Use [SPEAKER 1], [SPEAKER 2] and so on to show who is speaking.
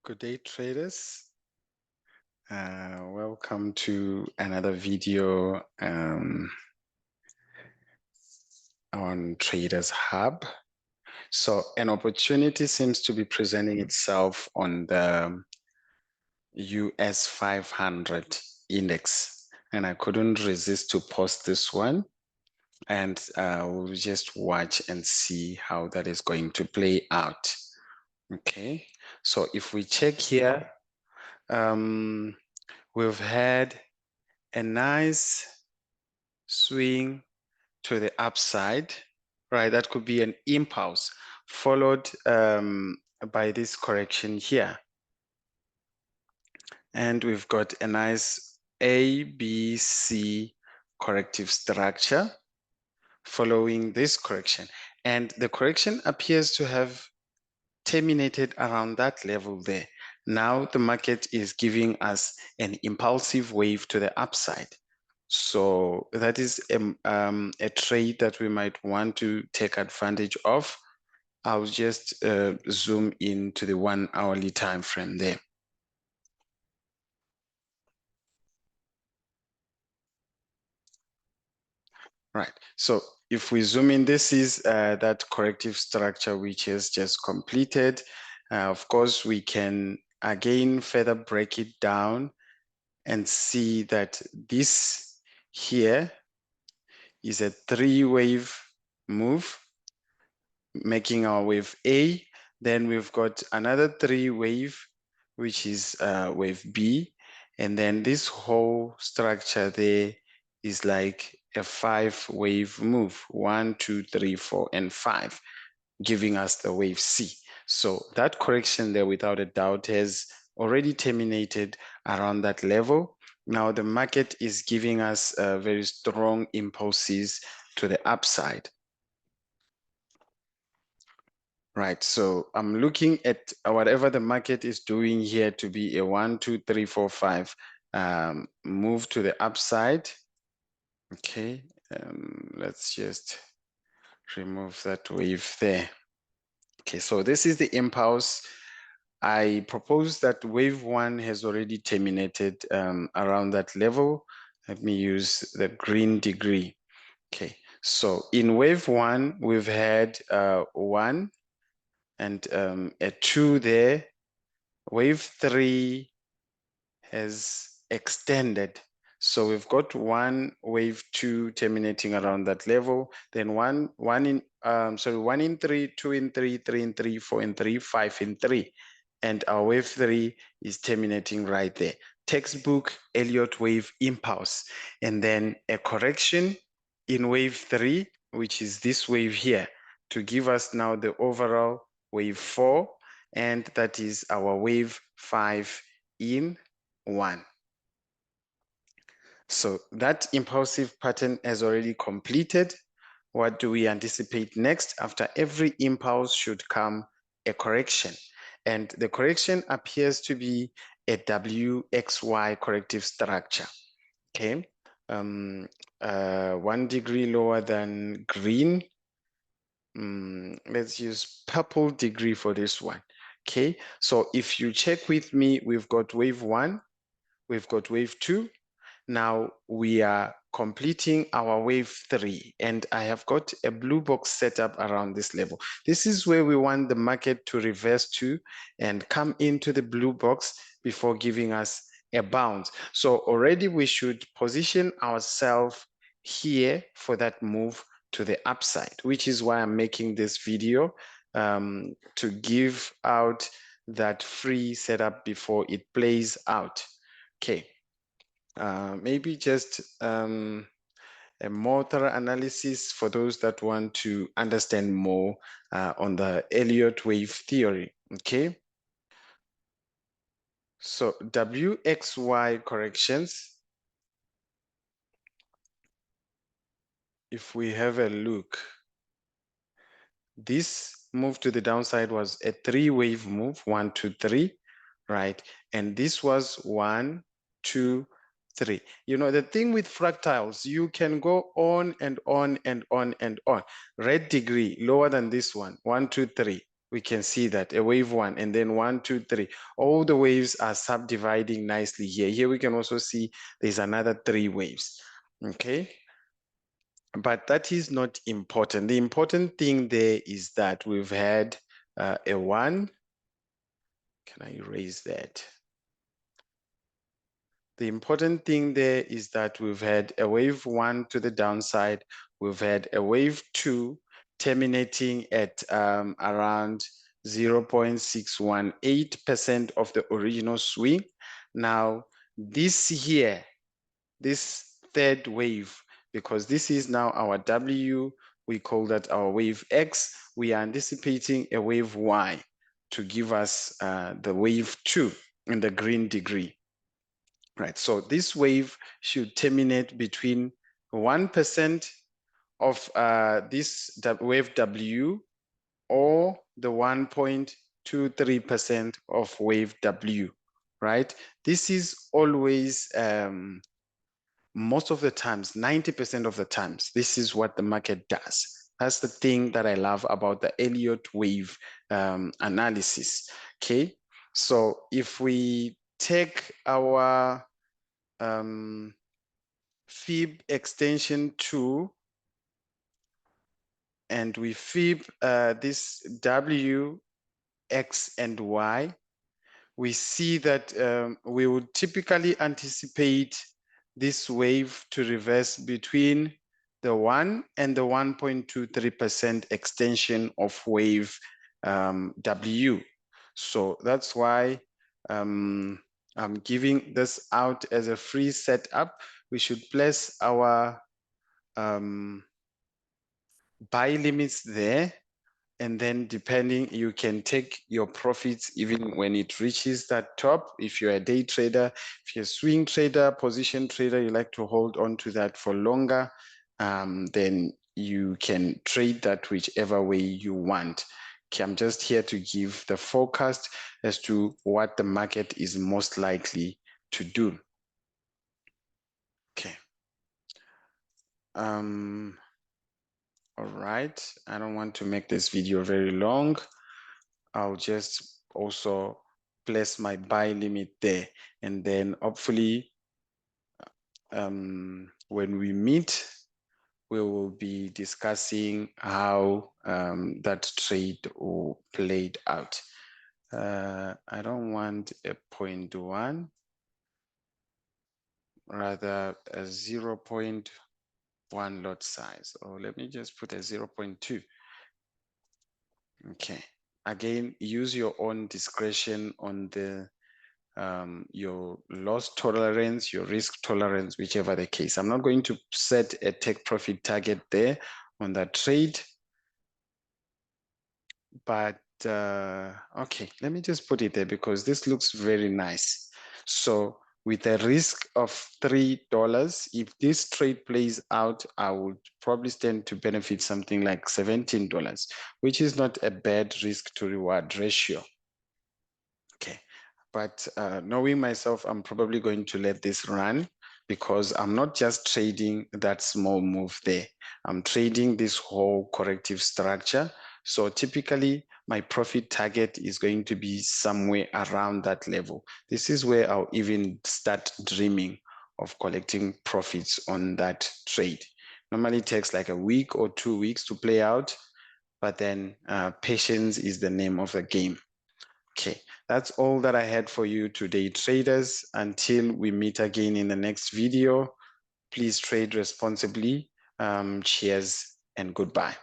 [SPEAKER 1] Good day, traders. Welcome to another video on Traders Hub. So an opportunity seems to be presenting itself on the US 500 index, and I couldn't resist to post this one. And we'll just watch and see how that is going to play out. Okay, so if we check here, we've had a nice swing to the upside, right? That could be an impulse followed by this correction here. And we've got a nice A, B, C corrective structure following this correction. And the correction appears to have terminated around that level there. Now the market is giving us an impulsive wave to the upside. So that is a trade that we might want to take advantage of. I'll just zoom into the 1 hourly time frame there. Right, so if we zoom in, this is that corrective structure which is just completed. Of course, we can again further break it down and see that this here is a 3-wave move, making our wave A. Then we've got another 3-wave, which is wave B. And then this whole structure there is like a 5-wave move, 1, 2, 3, 4, and 5, giving us the wave C. So that correction there, without a doubt, has already terminated around that level. Now the market is giving us very strong impulses to the upside. Right, so I'm looking at whatever the market is doing here to be a 1, 2, 3, 4, 5 move to the upside. Okay, let's just remove that wave there. Okay, so this is the impulse. I propose that wave 1 has already terminated around that level. Let me use the green degree. Okay, so in wave 1, we've had 1 and a 2 there. Wave 3 has extended. So we've got 1, wave 2 terminating around that level. Then 1 in 3, 2 in 3, 3 in 3, 4 in 3, 5 in 3. And our wave 3 is terminating right there. Textbook Elliot wave impulse. And then a correction in wave 3, which is this wave here, to give us now the overall wave 4. And that is our wave 5 in 1. So that impulsive pattern has already completed. What do we anticipate next? After every impulse should come a correction. And the correction appears to be a WXY corrective structure. Okay, 1 degree lower than green. Let's use purple degree for this one. Okay, so if you check with me, we've got wave 1, we've got wave 2. Now we are completing our wave 3, and I have got a blue box set up around this level. This is where we want the market to reverse to and come into the blue box before giving us a bounce. So already we should position ourselves here for that move to the upside, which is why I'm making this video to give out that free setup before it plays out. Okay. Maybe just a more thorough analysis for those that want to understand more on the Elliott wave theory. Okay. So WXY corrections, if we have a look, this move to the downside was a 3-wave move, 1, 2, 3, right? And this was 1, 2, 3. You know, the thing with fractals, you can go on and on and on and on. Red degree, lower than this one, 1, 2, 3. we can see that a wave 1 and then 1, 2, 3. All the waves are subdividing nicely here. Here we can also see there's another 3 waves. Okay. But that is not important. The important thing there is that we've had a 1. Can I erase that? The important thing there is that we've had a wave 1 to the downside. We've had a wave 2 terminating at around 0.618% of the original swing. Now, this here, this third wave, because this is now our W, we call that our wave X. We are anticipating a wave Y to give us the wave 2 in the green degree. Right, so this wave should terminate between 1% of this wave W or the 1.23% of wave W, right? This is always, most of the times, 90% of the times, this is what the market does. That's the thing that I love about the Elliot wave analysis, okay? So if we take our fib extension 2 and we fib this W, X, and Y, we see that we would typically anticipate this wave to reverse between the 1 and the 1.23% extension of wave W. So that's why I'm giving this out as a free setup. We should place our buy limits there, and then depending, you can take your profits even when it reaches that top. If you're a day trader, if you're a swing trader, position trader, you like to hold on to that for longer, then you can trade that whichever way you want. Okay, I'm just here to give the forecast as to what the market is most likely to do. Okay. All right, I don't want to make this video very long. I'll just also place my buy limit there, and then hopefully when we meet, we will be discussing how that trade played out. I don't want a 0.1, rather a 0.1 lot size, or let me just put a 0.2. Okay, again, use your own discretion on the your loss tolerance, your risk tolerance, whichever the case. I'm not going to set a take profit target there on that trade, but okay, let me just put it there because this looks very nice. So with a risk of $3, if this trade plays out, I would probably stand to benefit something like $17, which is not a bad risk to reward ratio. Okay, but knowing myself, I'm probably going to let this run because I'm not just trading that small move there. I'm trading this whole corrective structure. So typically my profit target is going to be somewhere around that level. This is where I'll even start dreaming of collecting profits on that trade. Normally it takes like a week or 2 weeks to play out, but then patience is the name of the game. Okay, that's all that I had for you today, traders. Until we meet again in the next video, please trade responsibly. Cheers and goodbye.